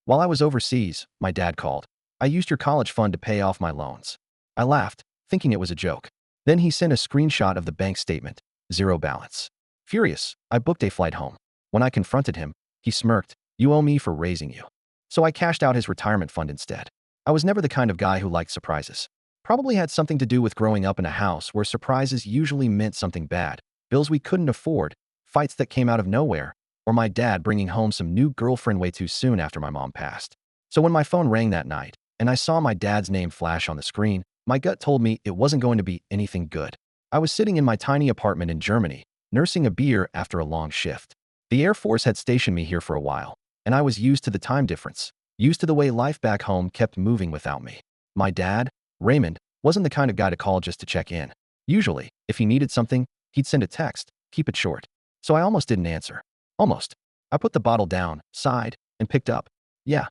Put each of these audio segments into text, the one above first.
While I was overseas, my dad called. I used your college fund to pay off my loans. I laughed, thinking it was a joke. Then he sent a screenshot of the bank statement. Zero balance. Furious, I booked a flight home. When I confronted him, he smirked. You owe me for raising you. So I cashed out his retirement fund instead. I was never the kind of guy who liked surprises. Probably had something to do with growing up in a house where surprises usually meant something bad. Bills we couldn't afford, fights that came out of nowhere, or my dad bringing home some new girlfriend way too soon after my mom passed. So when my phone rang that night, and I saw my dad's name flash on the screen, my gut told me it wasn't going to be anything good. I was sitting in my tiny apartment in Germany, nursing a beer after a long shift. The Air Force had stationed me here for a while, and I was used to the time difference, used to the way life back home kept moving without me. My dad, Raymond, wasn't the kind of guy to call just to check in. Usually, if he needed something, he'd send a text, keep it short. So I almost didn't answer. Almost. I put the bottle down, sighed, and picked up. Yeah.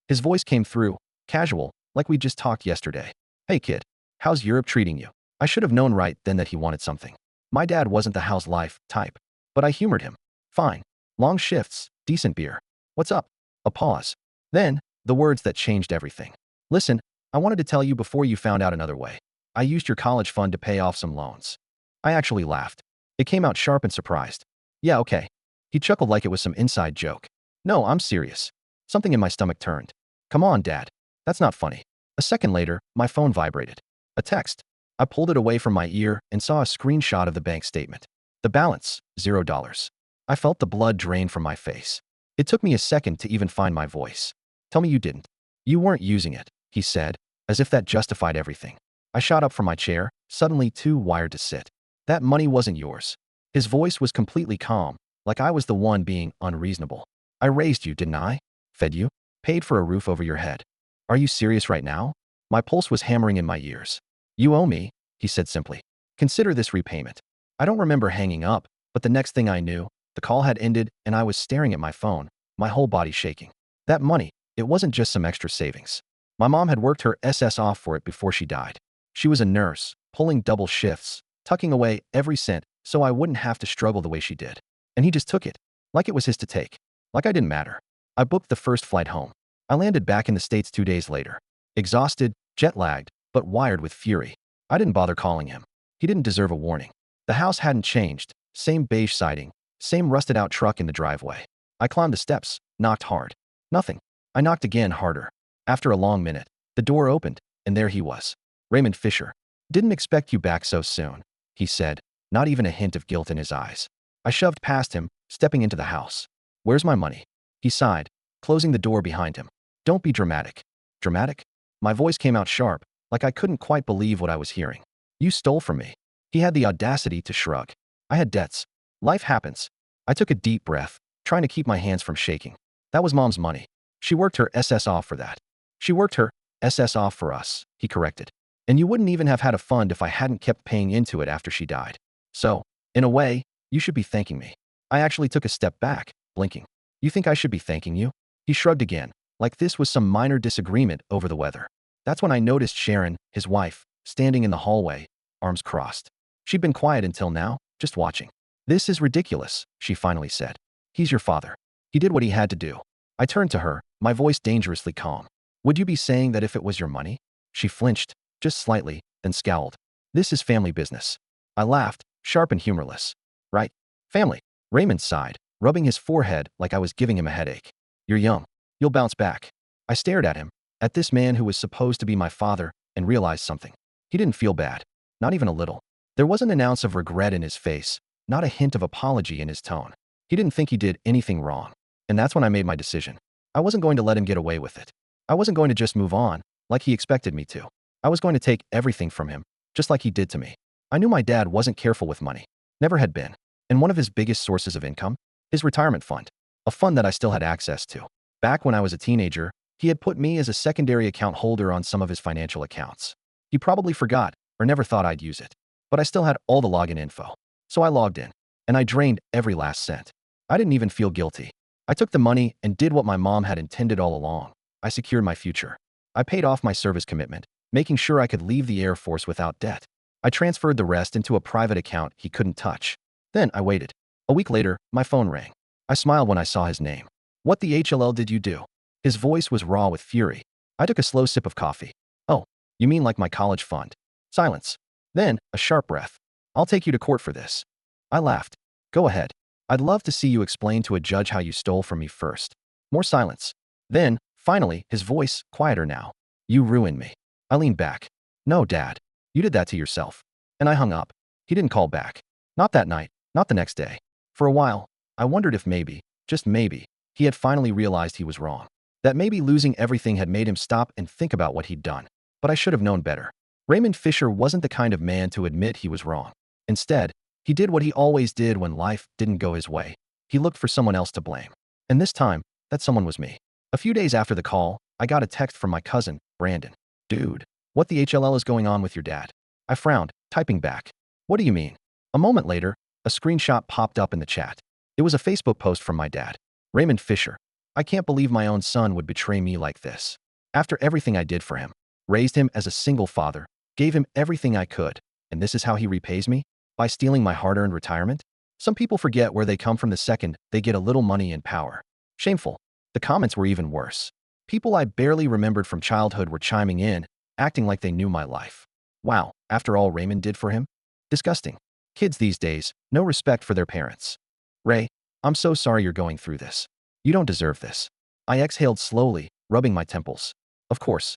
His voice came through, casual, like we just talked yesterday. Hey kid, how's Europe treating you? I should have known right then that he wanted something. My dad wasn't the how's life type, but I humored him. Fine. Long shifts, decent beer. What's up? A pause. Then, the words that changed everything. Listen, I wanted to tell you before you found out another way. I used your college fund to pay off some loans. I actually laughed. It came out sharp and surprised. Yeah, okay. He chuckled like it was some inside joke. No, I'm serious. Something in my stomach turned. Come on, Dad. That's not funny. A second later, my phone vibrated. A text. I pulled it away from my ear and saw a screenshot of the bank statement. The balance, $0. I felt the blood drain from my face. It took me a second to even find my voice. Tell me you didn't. You weren't using it, he said, as if that justified everything. I shot up from my chair, suddenly too wired to sit. That money wasn't yours. His voice was completely calm, like I was the one being unreasonable. I raised you, didn't I? Fed you? Paid for a roof over your head. Are you serious right now? My pulse was hammering in my ears. You owe me, he said simply. Consider this repayment. I don't remember hanging up, but the next thing I knew, the call had ended and I was staring at my phone, my whole body shaking. That money, it wasn't just some extra savings. My mom had worked her SS off for it before she died. She was a nurse, pulling double shifts, tucking away every cent so I wouldn't have to struggle the way she did. And he just took it, like it was his to take, like I didn't matter. I booked the first flight home. I landed back in the States 2 days later. Exhausted, jet-lagged, but wired with fury. I didn't bother calling him. He didn't deserve a warning. The house hadn't changed, same beige siding, same rusted-out truck in the driveway. I climbed the steps, knocked hard. Nothing. I knocked again harder. After a long minute, the door opened, and there he was. Raymond Fisher. Didn't expect you back so soon, he said, not even a hint of guilt in his eyes. I shoved past him, stepping into the house. Where's my money? He sighed, closing the door behind him. Don't be dramatic. Dramatic? My voice came out sharp, like I couldn't quite believe what I was hearing. You stole from me. He had the audacity to shrug. I had debts. Life happens. I took a deep breath, trying to keep my hands from shaking. That was Mom's money. She worked her SS off for that. She worked her SS off for us, he corrected. And you wouldn't even have had a fund if I hadn't kept paying into it after she died. So, in a way, you should be thanking me. I actually took a step back, blinking. You think I should be thanking you? He shrugged again, like this was some minor disagreement over the weather. That's when I noticed Sharon, his wife, standing in the hallway, arms crossed. She'd been quiet until now, just watching. This is ridiculous, she finally said. He's your father. He did what he had to do. I turned to her, my voice dangerously calm. Would you be saying that if it was your money? She flinched, just slightly, then scowled. This is family business. I laughed, sharp and humorless. Right? Family. Raymond sighed, rubbing his forehead like I was giving him a headache. You're young. You'll bounce back. I stared at him, at this man who was supposed to be my father, and realized something. He didn't feel bad. Not even a little. There wasn't an ounce of regret in his face, not a hint of apology in his tone. He didn't think he did anything wrong. And that's when I made my decision. I wasn't going to let him get away with it. I wasn't going to just move on, like he expected me to. I was going to take everything from him, just like he did to me. I knew my dad wasn't careful with money. Never had been. And one of his biggest sources of income? His retirement fund. A fund that I still had access to. Back when I was a teenager, he had put me as a secondary account holder on some of his financial accounts. He probably forgot, or never thought I'd use it. But I still had all the login info. So I logged in. And I drained every last cent. I didn't even feel guilty. I took the money and did what my mom had intended all along. I secured my future. I paid off my service commitment, making sure I could leave the Air Force without debt. I transferred the rest into a private account he couldn't touch. Then I waited. A week later, my phone rang. I smiled when I saw his name. What the HLL did you do? His voice was raw with fury. I took a slow sip of coffee. Oh, you mean like my college fund? Silence. Then, a sharp breath. I'll take you to court for this. I laughed. Go ahead. I'd love to see you explain to a judge how you stole from me first. More silence. Then, finally, his voice, quieter now. You ruined me. I leaned back. No, Dad. You did that to yourself. And I hung up. He didn't call back. Not that night. Not the next day. For a while, I wondered if maybe, just maybe, he had finally realized he was wrong. That maybe losing everything had made him stop and think about what he'd done. But I should have known better. Raymond Fisher wasn't the kind of man to admit he was wrong. Instead, he did what he always did when life didn't go his way. He looked for someone else to blame. And this time, that someone was me. A few days after the call, I got a text from my cousin, Brandon. Dude, what the HLL is going on with your dad? I frowned, typing back. What do you mean? A moment later, a screenshot popped up in the chat. It was a Facebook post from my dad. Raymond Fisher. I can't believe my own son would betray me like this. After everything I did for him, raised him as a single father, gave him everything I could, and this is how he repays me? By stealing my hard-earned retirement? Some people forget where they come from the second they get a little money and power. Shameful. The comments were even worse. People I barely remembered from childhood were chiming in, acting like they knew my life. Wow, after all Raymond did for him? Disgusting. Kids these days, no respect for their parents. Ray, I'm so sorry you're going through this. You don't deserve this. I exhaled slowly, rubbing my temples. Of course,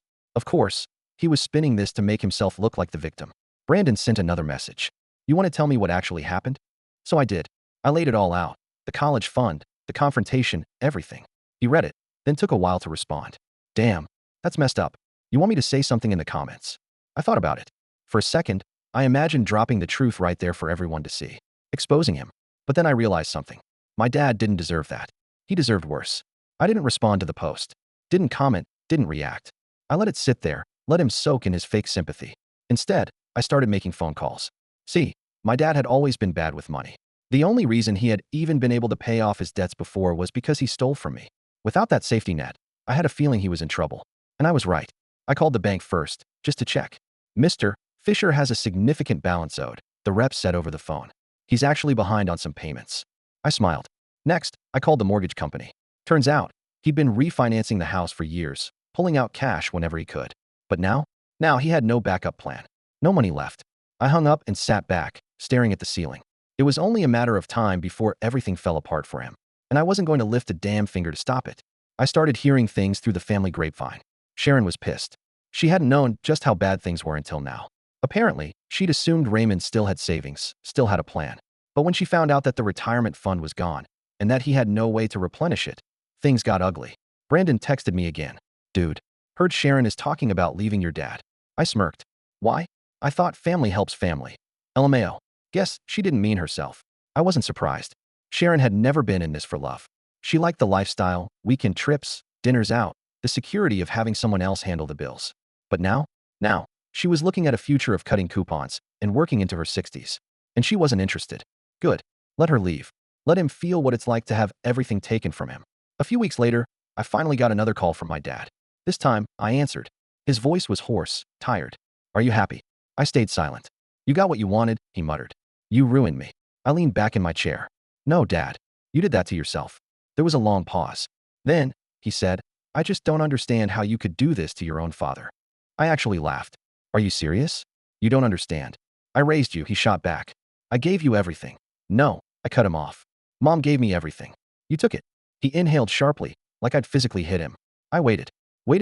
he was spinning this to make himself look like the victim. Brandon sent another message. You want to tell me what actually happened? So I did. I laid it all out. The college fund, the confrontation, everything. He read it, then took a while to respond. Damn, that's messed up. You want me to say something in the comments? I thought about it. For a second, I imagined dropping the truth right there for everyone to see. Exposing him. But then I realized something. My dad didn't deserve that. He deserved worse. I didn't respond to the post. Didn't comment, didn't react. I let it sit there, let him soak in his fake sympathy. Instead, I started making phone calls. See, my dad had always been bad with money. The only reason he had even been able to pay off his debts before was because he stole from me. Without that safety net, I had a feeling he was in trouble. And I was right. I called the bank first, just to check. Mr. Fisher has a significant balance owed, the rep said over the phone. He's actually behind on some payments. I smiled. Next, I called the mortgage company. Turns out, he'd been refinancing the house for years, pulling out cash whenever he could. But now he had no backup plan. No money left. I hung up and sat back, staring at the ceiling. It was only a matter of time before everything fell apart for him. And I wasn't going to lift a damn finger to stop it. I started hearing things through the family grapevine. Sharon was pissed. She hadn't known just how bad things were until now. Apparently, she'd assumed Raymond still had savings, still had a plan. But when she found out that the retirement fund was gone, and that he had no way to replenish it, things got ugly. Brandon texted me again. Dude, heard Sharon is talking about leaving your dad. I smirked. Why? I thought family helps family. LMAO. Guess she didn't mean herself. I wasn't surprised. Sharon had never been in this for love. She liked the lifestyle, weekend trips, dinners out, the security of having someone else handle the bills. But now, she was looking at a future of cutting coupons and working into her 60s. And she wasn't interested. Good. Let her leave. Let him feel what it's like to have everything taken from him. A few weeks later, I finally got another call from my dad. This time, I answered. His voice was hoarse, tired. Are you happy? I stayed silent. You got what you wanted, he muttered. You ruined me. I leaned back in my chair. No, Dad. You did that to yourself. There was a long pause. Then, he said, I just don't understand how you could do this to your own father. I actually laughed. Are you serious? You don't understand. I raised you, he shot back. I gave you everything. No, I cut him off. Mom gave me everything. You took it. He inhaled sharply, like I'd physically hit him. I waited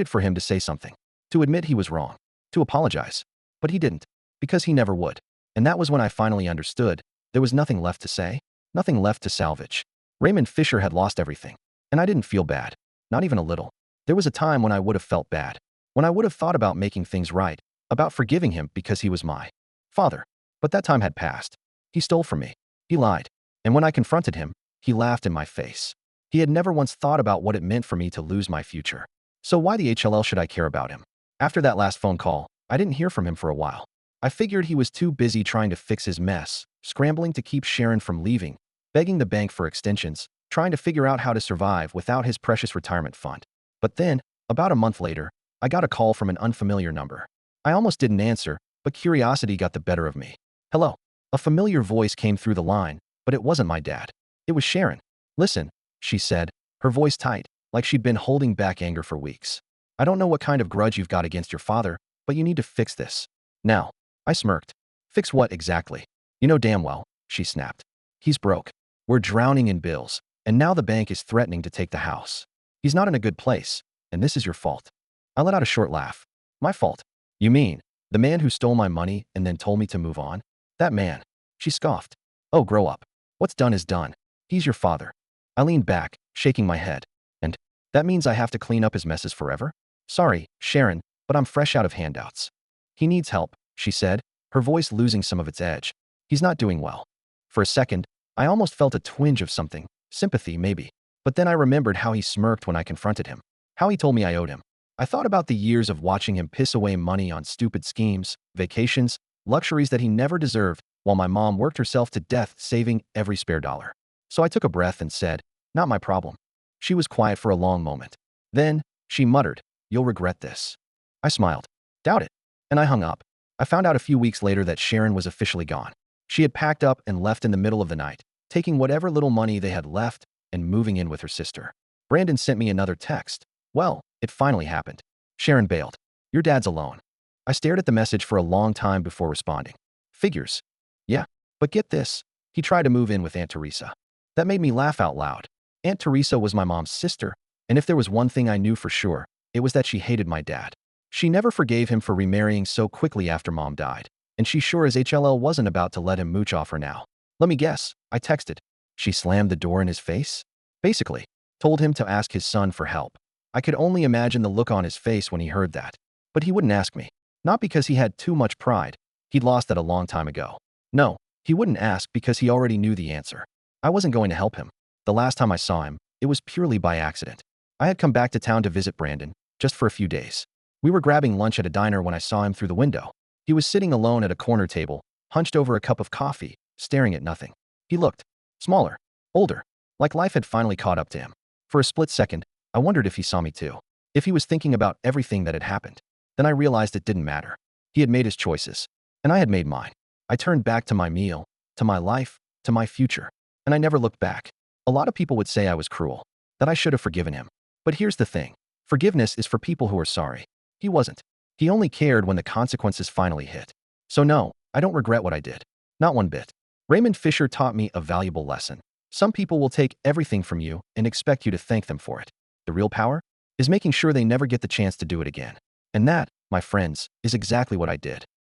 for him to say something, to admit he was wrong, to apologize. But he didn't, because he never would. And that was when I finally understood. There was nothing left to say, nothing left to salvage. Raymond Fisher had lost everything, and I didn't feel bad, not even a little. There was a time when I would have felt bad, when I would have thought about making things right, about forgiving him because he was my father. But that time had passed. He stole from me. He lied. And when I confronted him, he laughed in my face. He had never once thought about what it meant for me to lose my future. So why the HLL should I care about him? After that last phone call, I didn't hear from him for a while. I figured he was too busy trying to fix his mess, scrambling to keep Sharon from leaving, begging the bank for extensions, trying to figure out how to survive without his precious retirement fund. But then, about a month later, I got a call from an unfamiliar number. I almost didn't answer, but curiosity got the better of me. Hello. A familiar voice came through the line, but it wasn't my dad. It was Sharon. Listen, she said, her voice tight. like she'd been holding back anger for weeks. I don't know what kind of grudge you've got against your father, but you need to fix this. Now. I smirked. Fix what exactly? You know damn well, she snapped. He's broke. We're drowning in bills, and now the bank is threatening to take the house. He's not in a good place, and this is your fault. I let out a short laugh. My fault? You mean, the man who stole my money and then told me to move on? That man. She scoffed. Oh, grow up. What's done is done. He's your father. I leaned back, shaking my head. And that means I have to clean up his messes forever? Sorry, Sharon, but I'm fresh out of handouts. He needs help, she said, her voice losing some of its edge. He's not doing well. For a second, I almost felt a twinge of something, sympathy maybe. But then I remembered how he smirked when I confronted him, how he told me I owed him. I thought about the years of watching him piss away money on stupid schemes, vacations, luxuries that he never deserved, while my mom worked herself to death saving every spare dollar. So I took a breath and said, not my problem. She was quiet for a long moment. Then, she muttered, you'll regret this. I smiled. Doubt it. And I hung up. I found out a few weeks later that Sharon was officially gone. She had packed up and left in the middle of the night, taking whatever little money they had left and moving in with her sister. Brandon sent me another text. Well, it finally happened. Sharon bailed. Your dad's alone. I stared at the message for a long time before responding. Figures. Yeah, but get this. He tried to move in with Aunt Teresa. That made me laugh out loud. Aunt Teresa was my mom's sister, and if there was one thing I knew for sure, it was that she hated my dad. She never forgave him for remarrying so quickly after mom died, and she sure as HLL wasn't about to let him mooch off her now. Let me guess, I texted. She slammed the door in his face? Basically, told him to ask his son for help. I could only imagine the look on his face when he heard that. But he wouldn't ask me. Not because he had too much pride. He'd lost that a long time ago. No, he wouldn't ask because he already knew the answer. I wasn't going to help him. The last time I saw him, it was purely by accident. I had come back to town to visit Brandon, just for a few days. We were grabbing lunch at a diner when I saw him through the window. He was sitting alone at a corner table, hunched over a cup of coffee, staring at nothing. He looked smaller, older, like life had finally caught up to him. For a split second, I wondered if he saw me too. If he was thinking about everything that had happened. Then I realized it didn't matter. He had made his choices, and I had made mine. I turned back to my meal, to my life, to my future, and I never looked back. A lot of people would say I was cruel, that I should have forgiven him. But here's the thing. Forgiveness is for people who are sorry. He wasn't. He only cared when the consequences finally hit. So no, I don't regret what I did. Not one bit. Raymond Fisher taught me a valuable lesson. Some people will take everything from you and expect you to thank them for it. The real power is making sure they never get the chance to do it again. And that, my friends, is exactly what I did.